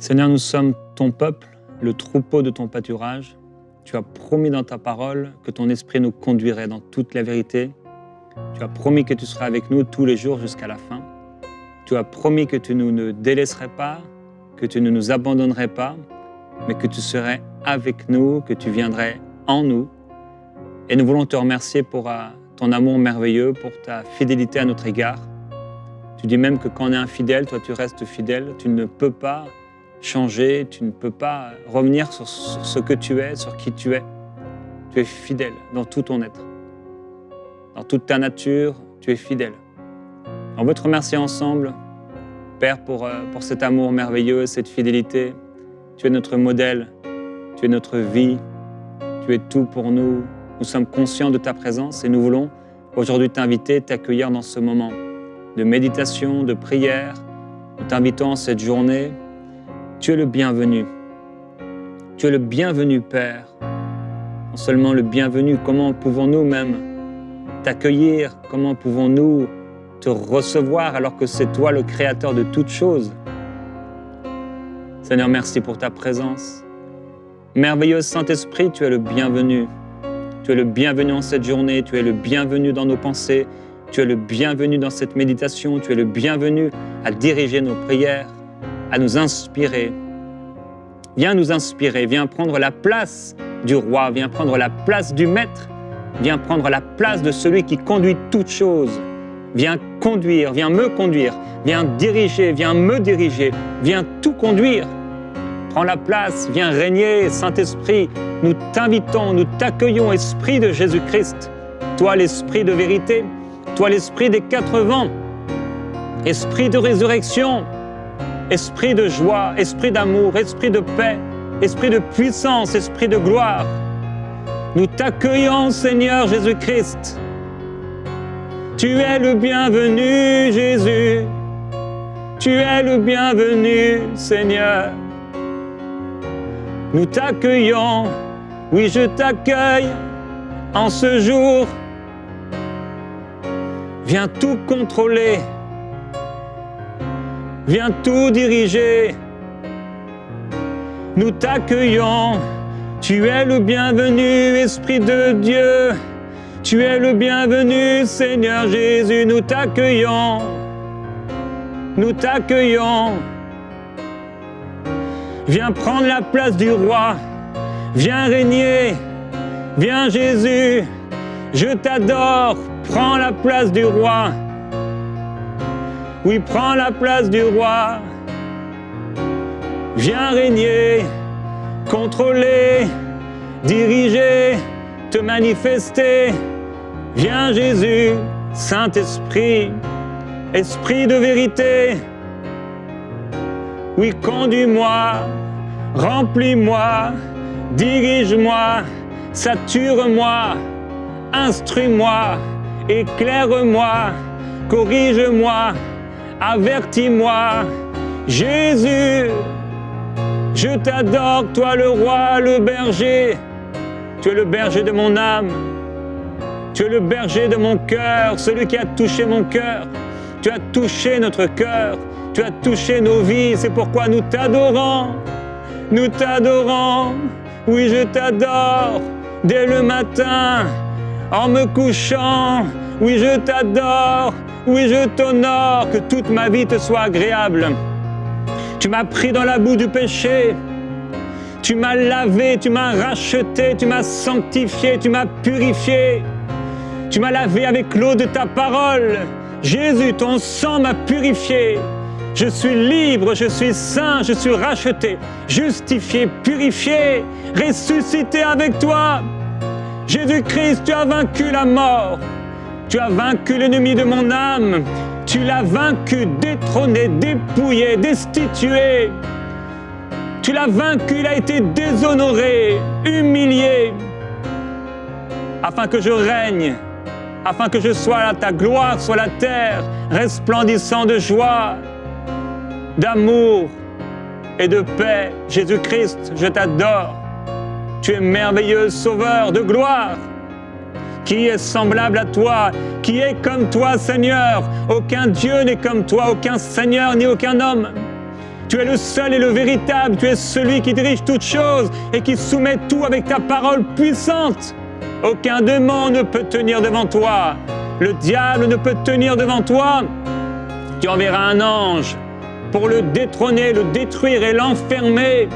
Seigneur, nous sommes ton peuple, le troupeau de ton pâturage. Tu as promis dans ta parole que ton esprit nous conduirait dans toute la vérité. Tu as promis que tu seras avec nous tous les jours jusqu'à la fin. Tu as promis que tu ne nous délaisserais pas, que tu ne nous abandonnerais pas, mais que tu serais avec nous, que tu viendrais en nous. Et nous voulons te remercier pour ton amour merveilleux, pour ta fidélité à notre égard. Tu dis même que quand on est infidèle, toi tu restes fidèle, tu ne peux pas changer, tu ne peux pas revenir sur ce que tu es, sur qui tu es. Tu es fidèle dans tout ton être. Dans toute ta nature, tu es fidèle. On veut te remercier ensemble, Père, pour cet amour merveilleux, cette fidélité. Tu es notre modèle, tu es notre vie, tu es tout pour nous. Nous sommes conscients de ta présence et nous voulons aujourd'hui t'inviter, t'accueillir dans ce moment de méditation, de prière. Nous t'invitons en cette journée. Tu es le bienvenu. Tu es le bienvenu, Père. Non seulement le bienvenu, comment pouvons-nous même t'accueillir? Comment pouvons-nous te recevoir alors que c'est toi le créateur de toutes choses? Seigneur, merci pour ta présence. Merveilleux Saint-Esprit, tu es le bienvenu. Tu es le bienvenu en cette journée, tu es le bienvenu dans nos pensées, tu es le bienvenu dans cette méditation, tu es le bienvenu à diriger nos prières, à nous inspirer. Viens nous inspirer, viens prendre la place du roi, viens prendre la place du maître, viens prendre la place de celui qui conduit toutes choses. Viens conduire, viens me conduire, viens diriger, viens me diriger, viens tout conduire. Prends la place, viens régner, Saint-Esprit. Nous t'invitons, nous t'accueillons, Esprit de Jésus-Christ. Toi, l'Esprit de vérité, toi, l'Esprit des 4 vents, Esprit de résurrection, Esprit de joie, Esprit d'amour, Esprit de paix, Esprit de puissance, Esprit de gloire. Nous t'accueillons, Seigneur Jésus-Christ. Tu es le bienvenu, Jésus. Tu es le bienvenu, Seigneur. Nous t'accueillons, oui, je t'accueille en ce jour. Viens tout contrôler, viens tout diriger. Nous t'accueillons, tu es le bienvenu, Esprit de Dieu. Tu es le bienvenu, Seigneur Jésus, nous t'accueillons. Nous t'accueillons. Viens prendre la place du roi, viens régner, viens Jésus, je t'adore, prends la place du roi. Oui, prends la place du roi. Viens régner, contrôler, diriger, te manifester. Viens Jésus, Saint-Esprit, Esprit de vérité. Oui, conduis-moi, remplis-moi, dirige-moi, sature-moi, instruis-moi, éclaire-moi, corrige-moi, avertis-moi. Jésus, je t'adore, toi le roi, le berger. Tu es le berger de mon âme. Tu es le berger de mon cœur, celui qui a touché mon cœur. Tu as touché notre cœur. Tu as touché nos vies, c'est pourquoi nous t'adorons. Nous t'adorons, oui je t'adore, dès le matin, en me couchant. Oui je t'adore, oui je t'honore, que toute ma vie te soit agréable. Tu m'as pris dans la boue du péché, tu m'as lavé, tu m'as racheté, tu m'as sanctifié, tu m'as purifié. Tu m'as lavé avec l'eau de ta parole. Jésus, ton sang m'a purifié. Je suis libre, je suis saint, je suis racheté, justifié, purifié, ressuscité avec toi. Jésus-Christ, tu as vaincu la mort. Tu as vaincu l'ennemi de mon âme. Tu l'as vaincu, détrôné, dépouillé, destitué. Tu l'as vaincu, il a été déshonoré, humilié, afin que je règne, afin que je sois là, ta gloire sur la terre, resplendissant de joie, d'amour et de paix. Jésus-Christ, je t'adore. Tu es merveilleux Sauveur de gloire. Qui est semblable à toi? Qui est comme toi, Seigneur? Aucun Dieu n'est comme toi, aucun Seigneur ni aucun homme. Tu es le seul et le véritable. Tu es celui qui dirige toutes choses et qui soumet tout avec ta parole puissante. Aucun démon ne peut tenir devant toi. Le diable ne peut tenir devant toi. Tu enverras un ange pour le détrôner, le détruire et l'enfermer.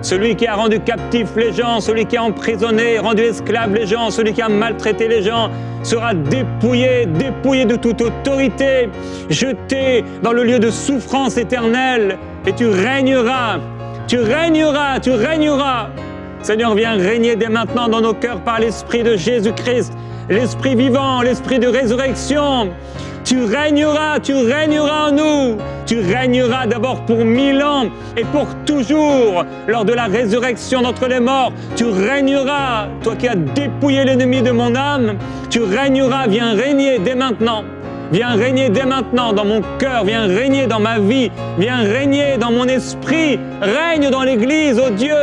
Celui qui a rendu captifs les gens, celui qui a emprisonné, rendu esclaves les gens, celui qui a maltraité les gens, sera dépouillé de toute autorité, jeté dans le lieu de souffrance éternelle. Et tu régneras, tu régneras, tu régneras. Seigneur, viens régner dès maintenant dans nos cœurs par l'Esprit de Jésus-Christ, l'Esprit vivant, l'Esprit de résurrection. Tu régneras en nous. Tu régneras d'abord pour 1000 ans et pour toujours lors de la résurrection d'entre les morts. Tu régneras, toi qui as dépouillé l'ennemi de mon âme. Tu régneras, viens régner dès maintenant. Viens régner dès maintenant dans mon cœur, viens régner dans ma vie, viens régner dans mon esprit. Règne dans l'Église, ô Dieu.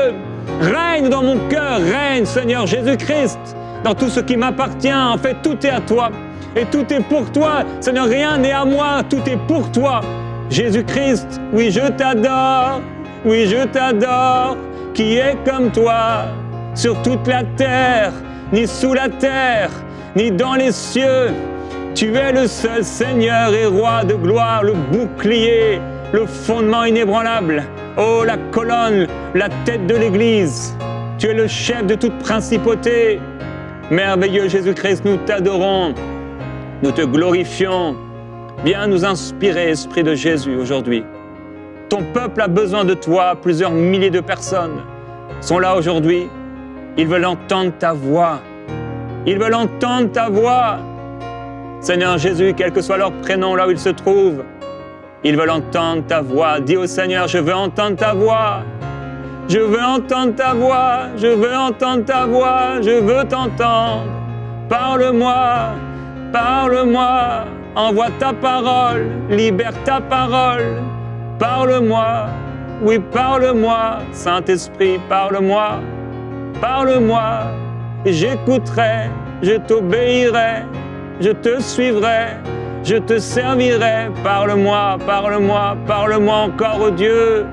Règne dans mon cœur, règne Seigneur Jésus-Christ. Dans tout ce qui m'appartient, en fait, tout est à toi. Et tout est pour toi. Seigneur, rien n'est à moi, tout est pour toi. Jésus-Christ, oui, je t'adore. Oui, je t'adore. Qui est comme toi sur toute la terre, ni sous la terre, ni dans les cieux. Tu es le seul Seigneur et Roi de gloire, le bouclier, le fondement inébranlable. Oh, la colonne, la tête de l'Église. Tu es le chef de toute principauté. Merveilleux Jésus-Christ, nous t'adorons. Nous te glorifions. Viens nous inspirer, Esprit de Jésus, aujourd'hui. Ton peuple a besoin de toi. Plusieurs milliers de personnes sont là aujourd'hui. Ils veulent entendre ta voix. Ils veulent entendre ta voix. Seigneur Jésus, quel que soit leur prénom, là où ils se trouvent, ils veulent entendre ta voix. Dis au Seigneur, je veux entendre ta voix. Je veux entendre ta voix. Je veux entendre ta voix. Je veux t'entendre. Parle-moi. Parle-moi, envoie ta parole, libère ta parole, parle-moi, oui parle-moi, Saint-Esprit, parle-moi, parle-moi, j'écouterai, je t'obéirai, je te suivrai, je te servirai, parle-moi, parle-moi, parle-moi encore, oh Dieu,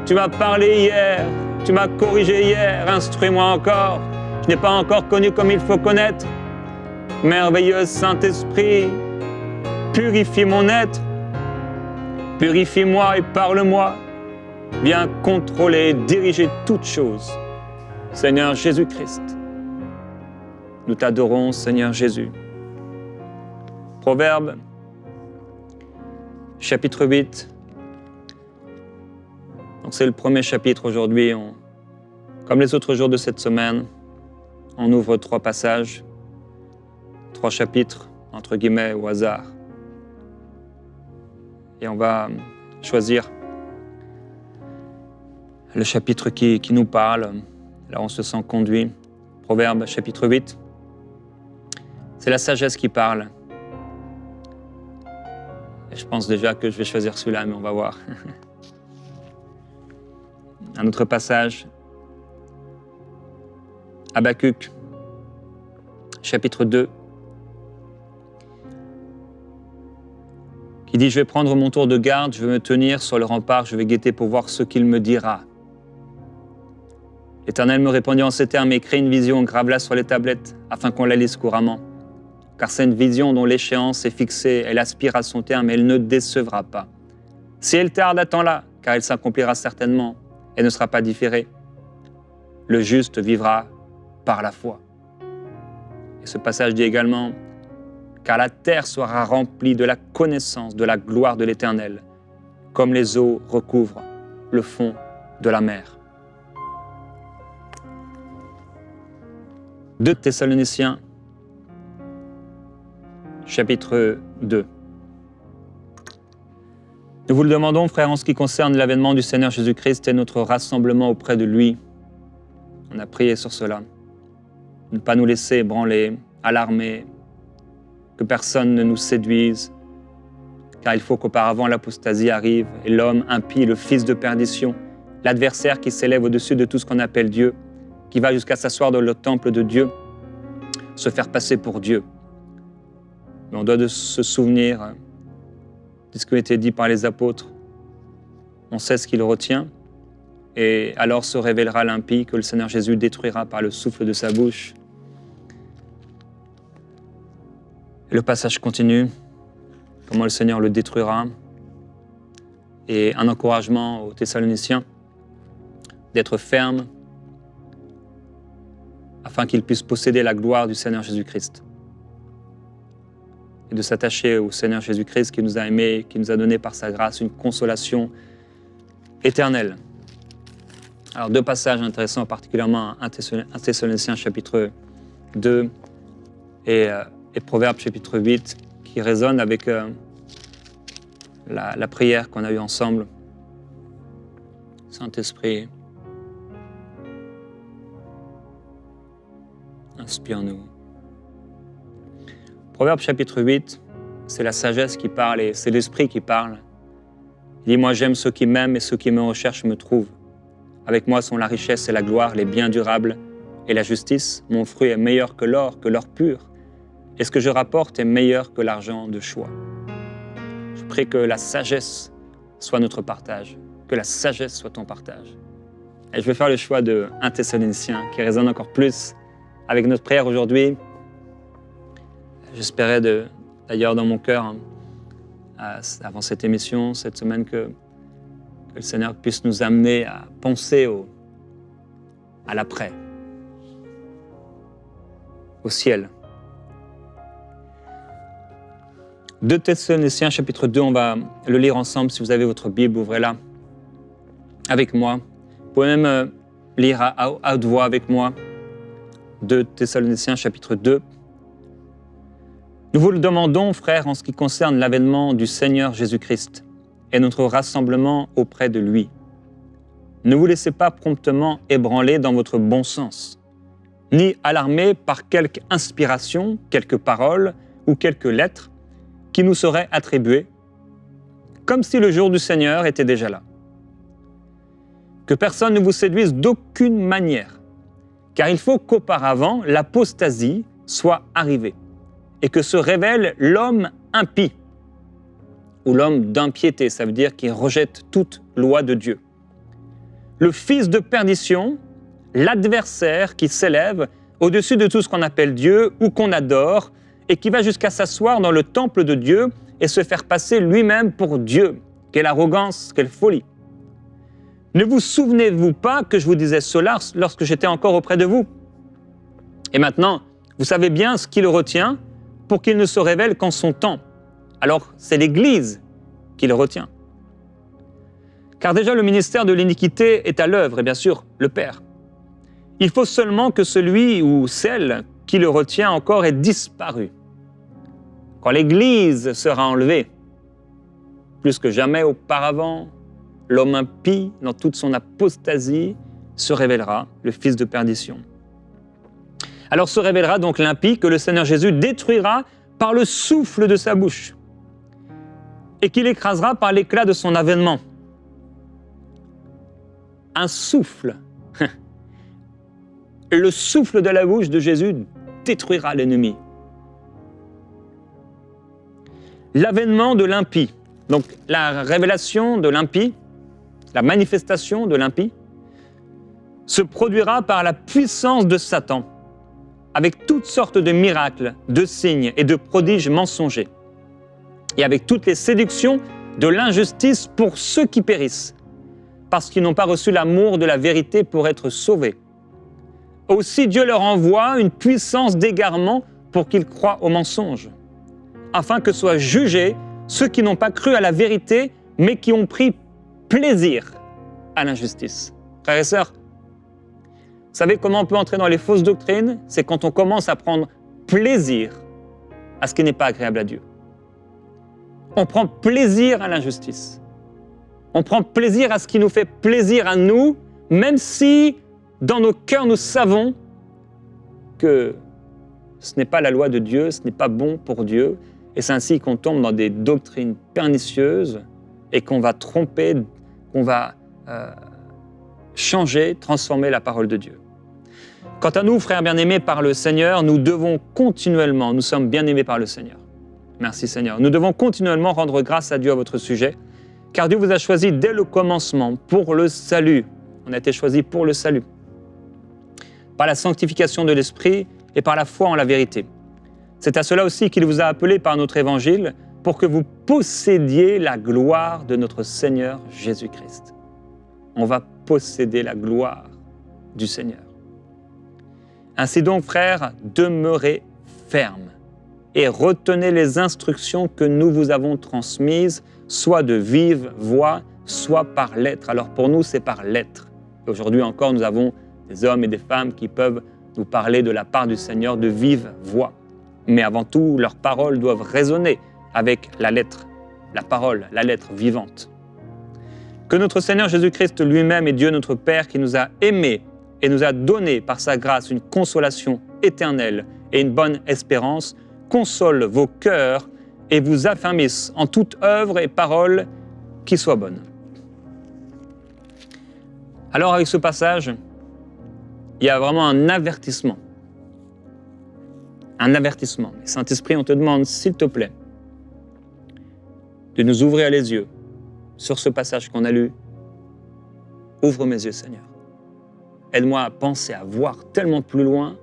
tu m'as parlé hier, tu m'as corrigé hier, instruis-moi encore, je n'ai pas encore connu comme il faut connaître. Merveilleux Saint-Esprit, purifie mon être, purifie-moi et parle-moi. Viens contrôler et diriger toutes choses. Seigneur Jésus-Christ, nous t'adorons, Seigneur Jésus. Proverbe, chapitre 8. Donc c'est le premier chapitre aujourd'hui. Comme les autres jours de cette semaine, on ouvre 3 passages. 3 chapitres, entre guillemets, au hasard. Et on va choisir le chapitre qui nous parle. Là, on se sent conduit. Proverbe, chapitre 8. C'est la sagesse qui parle. Et je pense déjà que je vais choisir celui-là, mais on va voir. Un autre passage. Habakkuk, chapitre 2. Il dit, je vais prendre mon tour de garde, je vais me tenir sur le rempart, je vais guetter pour voir ce qu'il me dira. L'Éternel me répondit en ces termes, écris une vision, grave-la sur les tablettes, afin qu'on la lise couramment. Car c'est une vision dont l'échéance est fixée, elle aspire à son terme, et elle ne décevra pas. Si elle tarde, attends-la, car elle s'accomplira certainement, et ne sera pas différée. Le juste vivra par la foi. Et ce passage dit également, car la terre sera remplie de la connaissance de la gloire de l'Éternel, comme les eaux recouvrent le fond de la mer. 2 Thessaloniciens, chapitre 2. Nous vous le demandons, frères, en ce qui concerne l'avènement du Seigneur Jésus-Christ et notre rassemblement auprès de lui. On a prié sur cela. Ne pas nous laisser ébranler, alarmer, que personne ne nous séduise, car il faut qu'auparavant l'apostasie arrive et l'homme impie, le fils de perdition, l'adversaire qui s'élève au-dessus de tout ce qu'on appelle Dieu, qui va jusqu'à s'asseoir dans le temple de Dieu, se faire passer pour Dieu. Mais on doit se souvenir de ce qui a été dit par les apôtres. on sait ce qui le retient. Et alors se révélera l'impie que le Seigneur Jésus détruira par le souffle de sa bouche. Et le passage continue, comment le Seigneur le détruira. Et un encouragement aux Thessaloniciens d'être fermes afin qu'ils puissent posséder la gloire du Seigneur Jésus-Christ. Et de s'attacher au Seigneur Jésus-Christ qui nous a aimés, qui nous a donné par sa grâce une consolation éternelle. Alors, deux passages intéressants, particulièrement 1 Thessaloniciens chapitre 2 et Proverbes chapitre 8, qui résonnent avec la prière qu'on a eue ensemble. Saint-Esprit, inspire-nous. Proverbes chapitre 8, c'est la sagesse qui parle et c'est l'Esprit qui parle. Il dit, moi j'aime ceux qui m'aiment et ceux qui me recherchent me trouvent. Avec moi sont la richesse et la gloire, les biens durables et la justice. Mon fruit est meilleur que l'or pur. Et ce que je rapporte est meilleur que l'argent de choix. Je prie que la sagesse soit notre partage, que la sagesse soit ton partage. Et je vais faire le choix de 1 Thessaloniciens qui résonne encore plus avec notre prière aujourd'hui. J'espérais d'ailleurs dans mon cœur, avant cette émission, cette semaine, que le Seigneur puisse nous amener à penser à l'après, au ciel. 2 Thessaloniciens, chapitre 2, on va le lire ensemble. Si vous avez votre Bible, ouvrez-la avec moi. Vous pouvez même lire à haute voix avec moi. 2 Thessaloniciens, chapitre 2. Nous vous le demandons, frères, en ce qui concerne l'avènement du Seigneur Jésus-Christ et notre rassemblement auprès de lui. Ne vous laissez pas promptement ébranler dans votre bon sens, ni alarmer par quelque inspiration, quelques paroles ou quelques lettres qui nous seraient attribuées, comme si le jour du Seigneur était déjà là. Que personne ne vous séduise d'aucune manière, car il faut qu'auparavant l'apostasie soit arrivée et que se révèle l'homme impie, ou l'homme d'impiété, ça veut dire qui rejette toute loi de Dieu. Le fils de perdition, l'adversaire qui s'élève au-dessus de tout ce qu'on appelle Dieu ou qu'on adore et qui va jusqu'à s'asseoir dans le temple de Dieu et se faire passer lui-même pour Dieu. Quelle arrogance, quelle folie! Ne vous souvenez-vous pas que je vous disais cela lorsque j'étais encore auprès de vous? Et maintenant, vous savez bien ce qui le retient pour qu'il ne se révèle qu'en son temps. Alors, c'est l'Église qui le retient. Car déjà, le ministère de l'iniquité est à l'œuvre, et bien sûr, le Père. Il faut seulement que celui ou celle qui le retient encore ait disparu. Quand l'Église sera enlevée, plus que jamais auparavant, l'homme impie, dans toute son apostasie, se révélera, le fils de perdition. Alors se révélera donc l'impie que le Seigneur Jésus détruira par le souffle de sa bouche et qu'il écrasera par l'éclat de son avènement. Un souffle. Le souffle de la bouche de Jésus détruira l'ennemi. L'avènement de l'impie, donc la révélation de l'impie, la manifestation de l'impie, se produira par la puissance de Satan, avec toutes sortes de miracles, de signes et de prodiges mensongers, et avec toutes les séductions de l'injustice pour ceux qui périssent, parce qu'ils n'ont pas reçu l'amour de la vérité pour être sauvés. Aussi Dieu leur envoie une puissance d'égarement pour qu'ils croient au mensonge, afin que soient jugés ceux qui n'ont pas cru à la vérité, mais qui ont pris plaisir à l'injustice. Frères et sœurs, vous savez comment on peut entrer dans les fausses doctrines? C'est quand on commence à prendre plaisir à ce qui n'est pas agréable à Dieu. On prend plaisir à l'injustice. On prend plaisir à ce qui nous fait plaisir à nous, même si dans nos cœurs nous savons que ce n'est pas la loi de Dieu, ce n'est pas bon pour Dieu. Et c'est ainsi qu'on tombe dans des doctrines pernicieuses et qu'on va tromper, qu'on va changer, transformer la parole de Dieu. Quant à nous, frères bien-aimés par le Seigneur, nous devons continuellement, nous sommes bien-aimés par le Seigneur. Merci Seigneur. Nous devons continuellement rendre grâce à Dieu à votre sujet, Car Dieu vous a choisi dès le commencement pour le salut. On a été choisi pour le salut. Par la sanctification de l'Esprit et par la foi en la vérité. C'est à cela aussi qu'il vous a appelé par notre évangile pour que vous possédiez la gloire de notre Seigneur Jésus-Christ. On va posséder la gloire du Seigneur. Ainsi donc, frères, demeurez fermes et retenez les instructions que nous vous avons transmises, soit de vive voix, soit par lettre. Alors pour nous, c'est par lettre. Aujourd'hui encore, nous avons des hommes et des femmes qui peuvent nous parler de la part du Seigneur de vive voix. Mais avant tout, leurs paroles doivent résonner avec la lettre, la parole, la lettre vivante. Que notre Seigneur Jésus-Christ lui-même et Dieu notre Père qui nous a aimés et nous a donné par sa grâce une consolation éternelle et une bonne espérance, console vos cœurs et vous affermisse en toute œuvre et parole qui soit bonne. Alors avec ce passage, il y a vraiment un avertissement. Un avertissement. Saint-Esprit, on te demande, s'il te plaît, de nous ouvrir les yeux sur ce passage qu'on a lu. Ouvre mes yeux, Seigneur. Aide-moi à penser, à voir tellement plus loin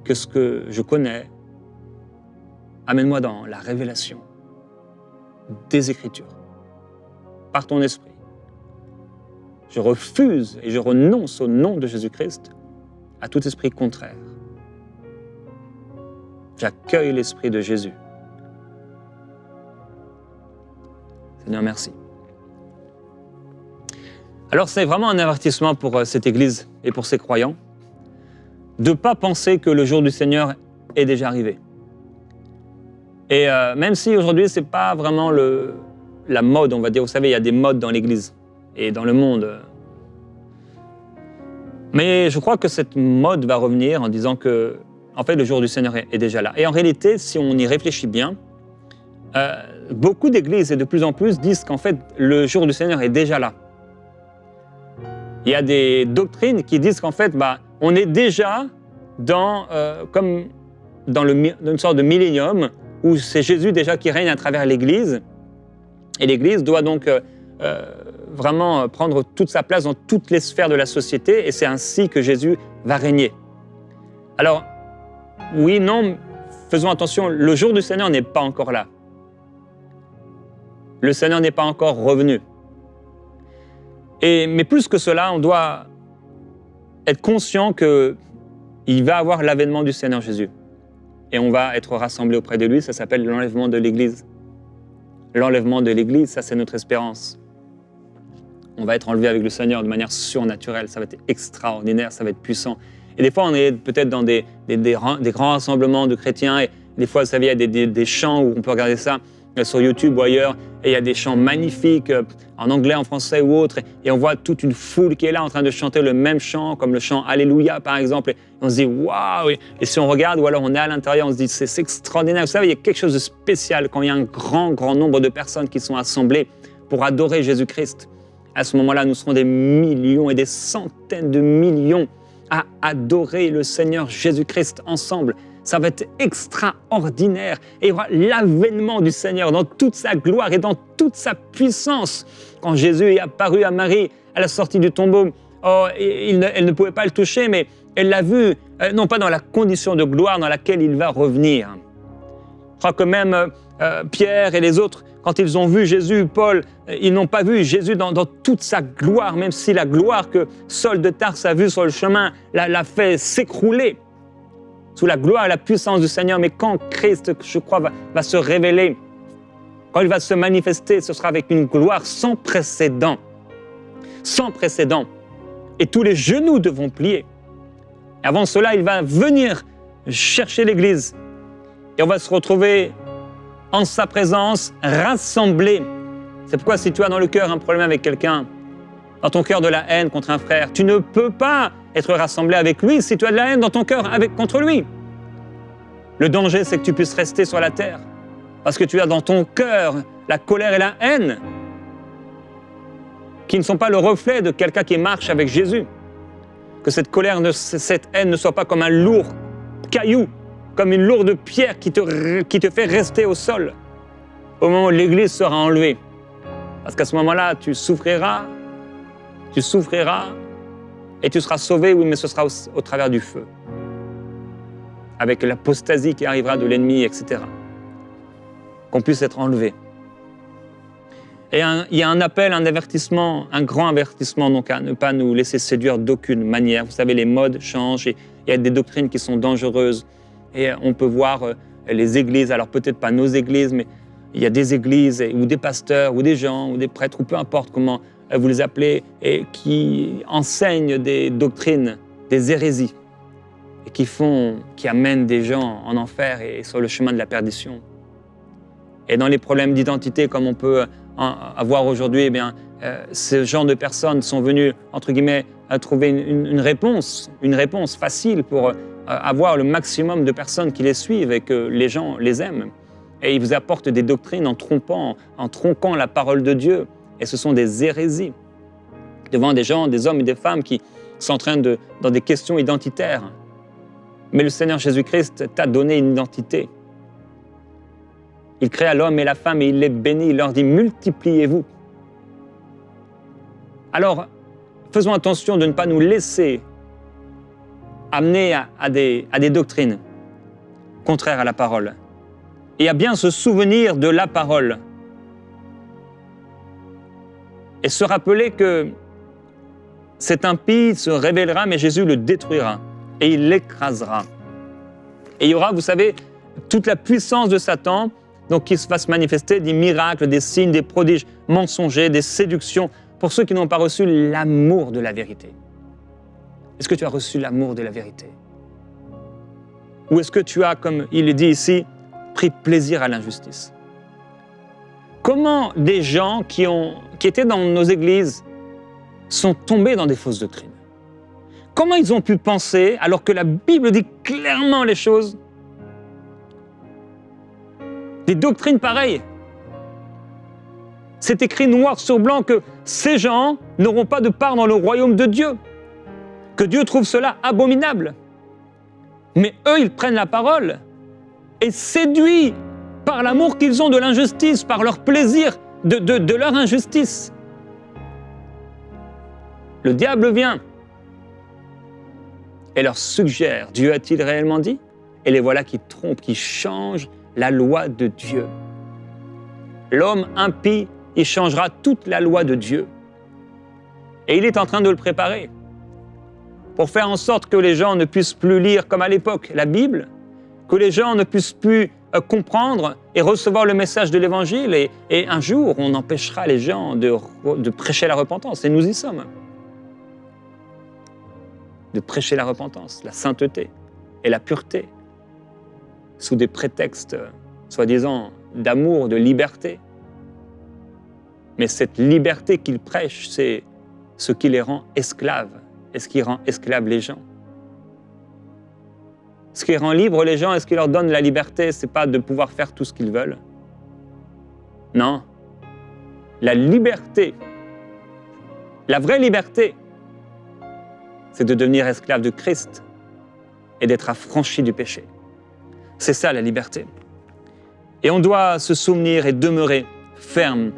que ce que je connais. Amène-moi dans la révélation des Écritures, par ton Esprit. Je refuse et je renonce au nom de Jésus-Christ à tout esprit contraire. J'accueille l'Esprit de Jésus. Seigneur, merci. Alors c'est vraiment un avertissement pour cette Église et pour ses croyants de ne pas penser que le jour du Seigneur est déjà arrivé. Et même si aujourd'hui ce n'est pas vraiment la mode, on va dire, vous savez, il y a des modes dans l'Église et dans le monde. Mais je crois que cette mode va revenir en disant que en fait, le jour du Seigneur est déjà là. Et en réalité, si on y réfléchit bien, beaucoup d'églises et de plus en plus disent qu'en fait, le jour du Seigneur est déjà là. Il y a des doctrines qui disent qu'en fait, on est déjà comme dans une sorte de millénium où c'est Jésus déjà qui règne à travers l'Église. Et l'Église doit donc vraiment prendre toute sa place dans toutes les sphères de la société et c'est ainsi que Jésus va régner. Alors, oui, non, faisons attention, le jour du Seigneur n'est pas encore là. Le Seigneur n'est pas encore revenu. Mais plus que cela, on doit être conscient qu'il va avoir l'avènement du Seigneur Jésus. Et on va être rassemblés auprès de lui, ça s'appelle l'enlèvement de l'Église. L'enlèvement de l'Église, ça c'est notre espérance. On va être enlevé avec le Seigneur de manière surnaturelle, ça va être extraordinaire, ça va être puissant. Et des fois, on est peut-être dans des grands rassemblements de chrétiens. Et des fois, vous savez, il y a des chants où on peut regarder ça sur YouTube ou ailleurs. Et il y a des chants magnifiques en anglais, en français ou autre. Et on voit toute une foule qui est là en train de chanter le même chant, comme le chant Alléluia, par exemple. Et on se dit, waouh! Et si on regarde, ou alors on est à l'intérieur, on se dit, c'est extraordinaire. Vous savez, il y a quelque chose de spécial quand il y a un grand nombre de personnes qui sont assemblées pour adorer Jésus-Christ. À ce moment-là, nous serons des millions et des centaines de millions à adorer le Seigneur Jésus-Christ ensemble. Ça va être extraordinaire. Et il y aura l'avènement du Seigneur dans toute sa gloire et dans toute sa puissance. Quand Jésus est apparu à Marie à la sortie du tombeau, elle ne pouvait pas le toucher, mais elle l'a vu, non pas dans la condition de gloire dans laquelle il va revenir. Je crois que même Pierre et les autres, quand ils ont vu Jésus, Paul, ils n'ont pas vu Jésus dans toute sa gloire, même si la gloire que Saul de Tarse a vue sur le chemin l'a fait s'écrouler sous la gloire et la puissance du Seigneur. Mais quand Christ, je crois, va se révéler, quand il va se manifester, ce sera avec une gloire sans précédent. Sans précédent. Et tous les genoux devront plier. Et avant cela, il va venir chercher l'Église. Et on va se retrouver en sa présence, rassemblés. C'est pourquoi si tu as dans le cœur un problème avec quelqu'un, dans ton cœur de la haine contre un frère, tu ne peux pas être rassemblé avec lui si tu as de la haine dans ton cœur contre lui. Le danger, c'est que tu puisses rester sur la terre parce que tu as dans ton cœur la colère et la haine qui ne sont pas le reflet de quelqu'un qui marche avec Jésus. Que cette colère, cette haine ne soit pas comme un lourd caillou, comme une lourde pierre qui te fait rester au sol au moment où l'Église sera enlevée. Parce qu'à ce moment-là, tu souffriras, et tu seras sauvé, oui, mais ce sera au travers du feu. Avec l'apostasie qui arrivera de l'ennemi, etc. Qu'on puisse être enlevé. Et il y a un appel, un avertissement, un grand avertissement, donc à ne pas nous laisser séduire d'aucune manière. Vous savez, les modes changent, et il y a des doctrines qui sont dangereuses. Et on peut voir les églises, alors peut-être pas nos églises, mais il y a des églises, ou des pasteurs, ou des gens, ou des prêtres, ou peu importe comment vous les appelez, et qui enseignent des doctrines, des hérésies, et qui amènent des gens en enfer et sur le chemin de la perdition. Et dans les problèmes d'identité, comme on peut avoir aujourd'hui, eh bien, ce genre de personnes sont venues, entre guillemets, à trouver une réponse facile pour avoir le maximum de personnes qui les suivent et que les gens les aiment. Et ils vous apportent des doctrines en tronquant la parole de Dieu. Et ce sont des hérésies devant des gens, des hommes et des femmes qui s'entraînent dans des questions identitaires. Mais le Seigneur Jésus-Christ t'a donné une identité. Il créa l'homme et la femme et il les bénit. Il leur dit « multipliez-vous ». Alors, faisons attention de ne pas nous laisser amener à des doctrines contraires à la parole. Et à bien se souvenir de la parole. Et se rappeler que cet impie se révélera, mais Jésus le détruira et il l'écrasera. Et il y aura, vous savez, toute la puissance de Satan, donc qui va se manifester, des miracles, des signes, des prodiges mensongers, des séductions, pour ceux qui n'ont pas reçu l'amour de la vérité. Est-ce que tu as reçu l'amour de la vérité? Ou est-ce que tu as, comme il est dit ici, pris plaisir à l'injustice? Comment des gens qui étaient dans nos églises sont tombés dans des fausses doctrines? Comment ils ont pu penser, alors que la Bible dit clairement les choses, des doctrines pareilles? C'est écrit noir sur blanc que ces gens n'auront pas de part dans le royaume de Dieu, que Dieu trouve cela abominable. Mais eux, ils prennent la parole et séduits par l'amour qu'ils ont de l'injustice, par leur plaisir de leur injustice. Le diable vient et leur suggère, Dieu a-t-il réellement dit? Et les voilà qui trompent, qui changent la loi de Dieu. L'homme impie, il changera toute la loi de Dieu. Et il est en train de le préparer pour faire en sorte que les gens ne puissent plus lire, comme à l'époque, la Bible, que les gens ne puissent plus comprendre et recevoir le message de l'Évangile. Et un jour, on empêchera les gens de prêcher la repentance. Et nous y sommes. De prêcher la repentance, la sainteté et la pureté, sous des prétextes, soi-disant, d'amour, de liberté. Mais cette liberté qu'ils prêchent, c'est ce qui les rend esclaves et ce qui rend esclaves les gens. Ce qui rend libres les gens et ce qui leur donne la liberté, ce n'est pas de pouvoir faire tout ce qu'ils veulent. Non. La liberté, la vraie liberté, c'est de devenir esclave de Christ et d'être affranchi du péché. C'est ça la liberté. Et on doit se souvenir et demeurer ferme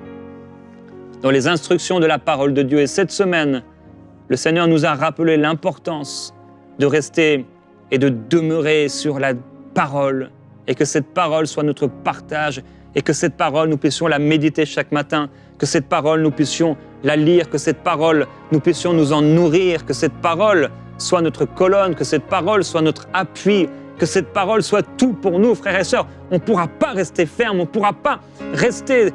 dans les instructions de la parole de Dieu. Et cette semaine, le Seigneur nous a rappelé l'importance de rester et de demeurer sur la parole, et que cette parole soit notre partage, et que cette parole, nous puissions la méditer chaque matin, que cette parole, nous puissions la lire, que cette parole, nous puissions nous en nourrir, que cette parole soit notre colonne, que cette parole soit notre appui, que cette parole soit tout pour nous, frères et sœurs. On ne pourra pas rester ferme, on ne pourra pas rester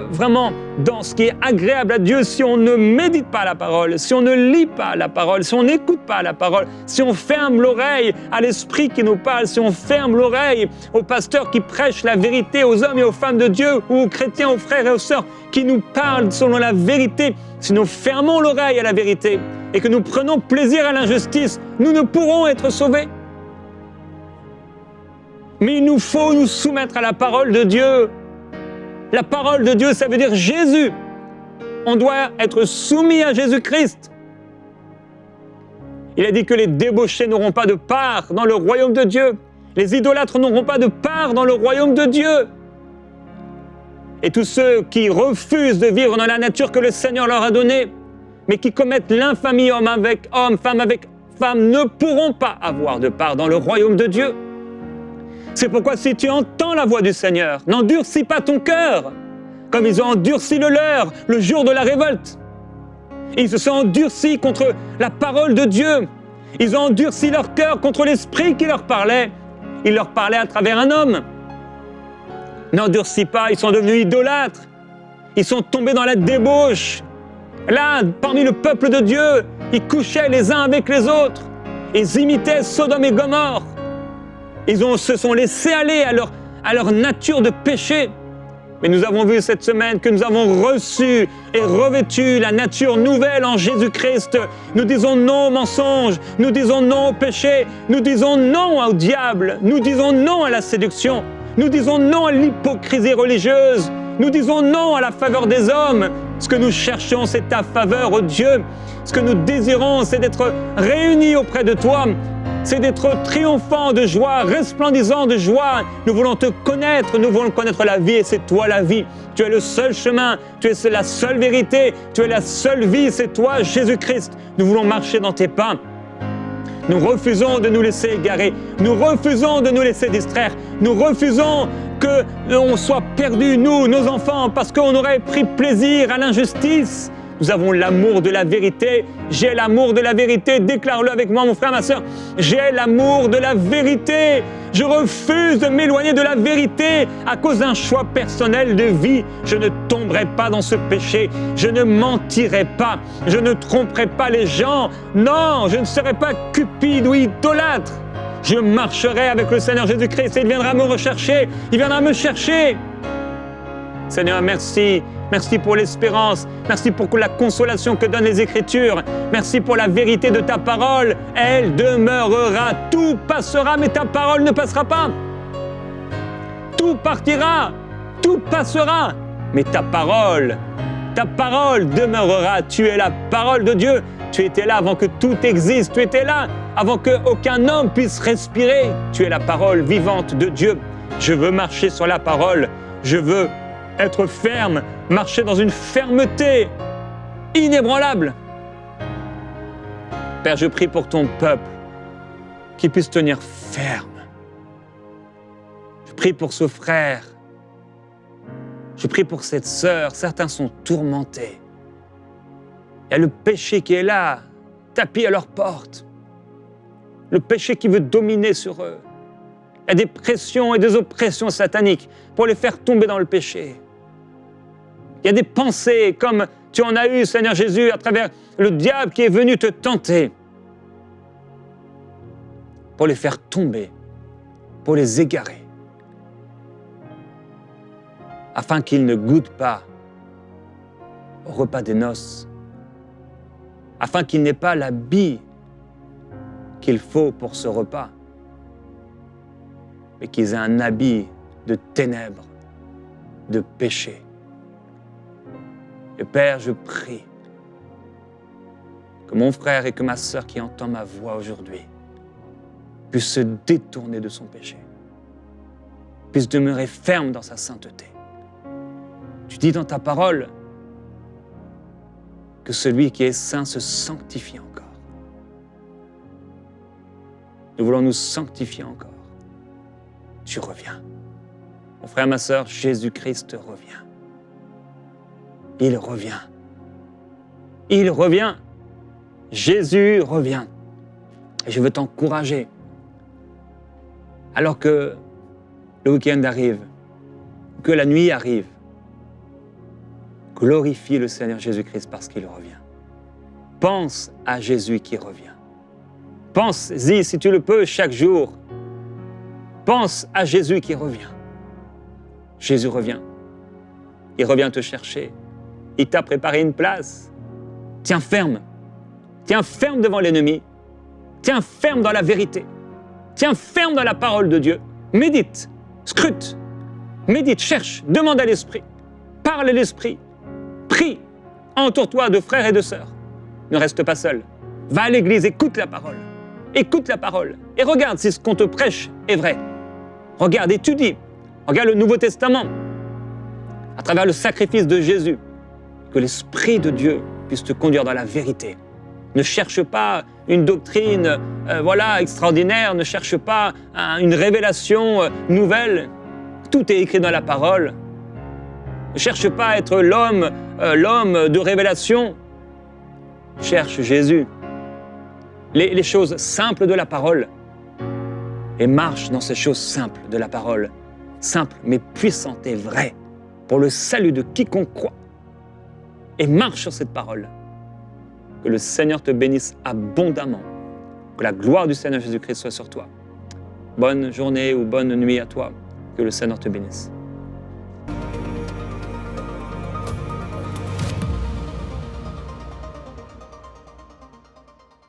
vraiment dans ce qui est agréable à Dieu si on ne médite pas la parole, si on ne lit pas la parole, si on n'écoute pas la parole, si on ferme l'oreille à l'Esprit qui nous parle, si on ferme l'oreille aux pasteurs qui prêchent la vérité, aux hommes et aux femmes de Dieu, ou aux chrétiens, aux frères et aux sœurs qui nous parlent selon la vérité. Si nous fermons l'oreille à la vérité et que nous prenons plaisir à l'injustice, nous ne pourrons être sauvés. Mais il nous faut nous soumettre à la parole de Dieu. La parole de Dieu, ça veut dire Jésus. On doit être soumis à Jésus-Christ. Il a dit que les débauchés n'auront pas de part dans le royaume de Dieu. Les idolâtres n'auront pas de part dans le royaume de Dieu. Et tous ceux qui refusent de vivre dans la nature que le Seigneur leur a donnée, mais qui commettent l'infamie homme avec homme, femme avec femme, ne pourront pas avoir de part dans le royaume de Dieu. C'est pourquoi si tu entends la voix du Seigneur, n'endurcis pas ton cœur, comme ils ont endurci le leur le jour de la révolte. Ils se sont endurcis contre la parole de Dieu. Ils ont endurci leur cœur contre l'Esprit qui leur parlait. Il leur parlait à travers un homme. N'endurcis pas, ils sont devenus idolâtres. Ils sont tombés dans la débauche. Là, parmi le peuple de Dieu, ils couchaient les uns avec les autres. Ils imitaient Sodome et Gomorrhe. Ils se sont laissés aller à leur nature de péché. Mais nous avons vu cette semaine que nous avons reçu et revêtu la nature nouvelle en Jésus-Christ. Nous disons non au mensonge, nous disons non au péché, nous disons non au diable, nous disons non à la séduction, nous disons non à l'hypocrisie religieuse, nous disons non à la faveur des hommes. Ce que nous cherchons, c'est ta faveur, ô Dieu. Ce que nous désirons, c'est d'être réunis auprès de toi. C'est d'être triomphant de joie, resplendissant de joie. Nous voulons te connaître, nous voulons connaître la vie et c'est toi la vie. Tu es le seul chemin, tu es la seule vérité, tu es la seule vie, c'est toi Jésus-Christ. Nous voulons marcher dans tes pas. Nous refusons de nous laisser égarer, nous refusons de nous laisser distraire, nous refusons que l'on soit perdu, nous, nos enfants, parce qu'on aurait pris plaisir à l'injustice. Nous avons l'amour de la vérité. J'ai l'amour de la vérité. Déclare-le avec moi, mon frère, ma sœur. J'ai l'amour de la vérité. Je refuse de m'éloigner de la vérité à cause d'un choix personnel de vie. Je ne tomberai pas dans ce péché. Je ne mentirai pas. Je ne tromperai pas les gens. Non, je ne serai pas cupide ou idolâtre. Je marcherai avec le Seigneur Jésus-Christ et il viendra me rechercher. Il viendra me chercher. Seigneur, merci. Merci pour l'espérance. Merci pour la consolation que donnent les Écritures. Merci pour la vérité de ta parole. Elle demeurera. Tout passera, mais ta parole ne passera pas. Tout partira. Tout passera. Mais ta parole demeurera. Tu es la parole de Dieu. Tu étais là avant que tout existe. Tu étais là avant qu'aucun homme puisse respirer. Tu es la parole vivante de Dieu. Je veux marcher sur la parole. Je veux être ferme, marcher dans une fermeté inébranlable. Père, je prie pour ton peuple qui puisse tenir ferme. Je prie pour ce frère. Je prie pour cette sœur. Certains sont tourmentés. Il y a le péché qui est là, tapis à leur porte. Le péché qui veut dominer sur eux. Il y a des pressions et des oppressions sataniques pour les faire tomber dans le péché. Il y a des pensées comme tu en as eu, Seigneur Jésus, à travers le diable qui est venu te tenter pour les faire tomber, pour les égarer, afin qu'ils ne goûtent pas au repas des noces, afin qu'ils n'aient pas l'habit qu'il faut pour ce repas, mais qu'ils aient un habit de ténèbres, de péché. Et Père, je prie que mon frère et que ma sœur qui entend ma voix aujourd'hui puissent se détourner de son péché, puissent demeurer ferme dans sa sainteté. Tu dis dans ta parole que celui qui est saint se sanctifie encore. Nous voulons nous sanctifier encore. Tu reviens. Mon frère, ma sœur, Jésus-Christ revient. Il revient. Il revient. Jésus revient. Et je veux t'encourager. Alors que le week-end arrive, que la nuit arrive, glorifie le Seigneur Jésus-Christ parce qu'il revient. Pense à Jésus qui revient. Pense-y, si tu le peux, chaque jour. Pense à Jésus qui revient. Jésus revient. Il revient te chercher. Il t'a préparé une place. Tiens ferme. Tiens ferme devant l'ennemi. Tiens ferme dans la vérité. Tiens ferme dans la parole de Dieu. Médite, scrute, médite, cherche, demande à l'Esprit. Parle à l'Esprit. Prie. Entoure-toi de frères et de sœurs. Ne reste pas seul. Va à l'église, écoute la parole. Écoute la parole. Et regarde si ce qu'on te prêche est vrai. Regarde, étudie. Regarde le Nouveau Testament. travers le sacrifice de Jésus, que l'Esprit de Dieu puisse te conduire dans la vérité. Ne cherche pas une doctrine extraordinaire, ne cherche pas une révélation nouvelle. Tout est écrit dans la parole. Ne cherche pas à être l'homme de révélation. Cherche Jésus. Les choses simples de la parole. Et marche dans ces choses simples de la parole. Simples mais puissantes et vraies pour le salut de quiconque croit. Et marche sur cette parole. Que le Seigneur te bénisse abondamment. Que la gloire du Seigneur Jésus-Christ soit sur toi. Bonne journée ou bonne nuit à toi. Que le Seigneur te bénisse.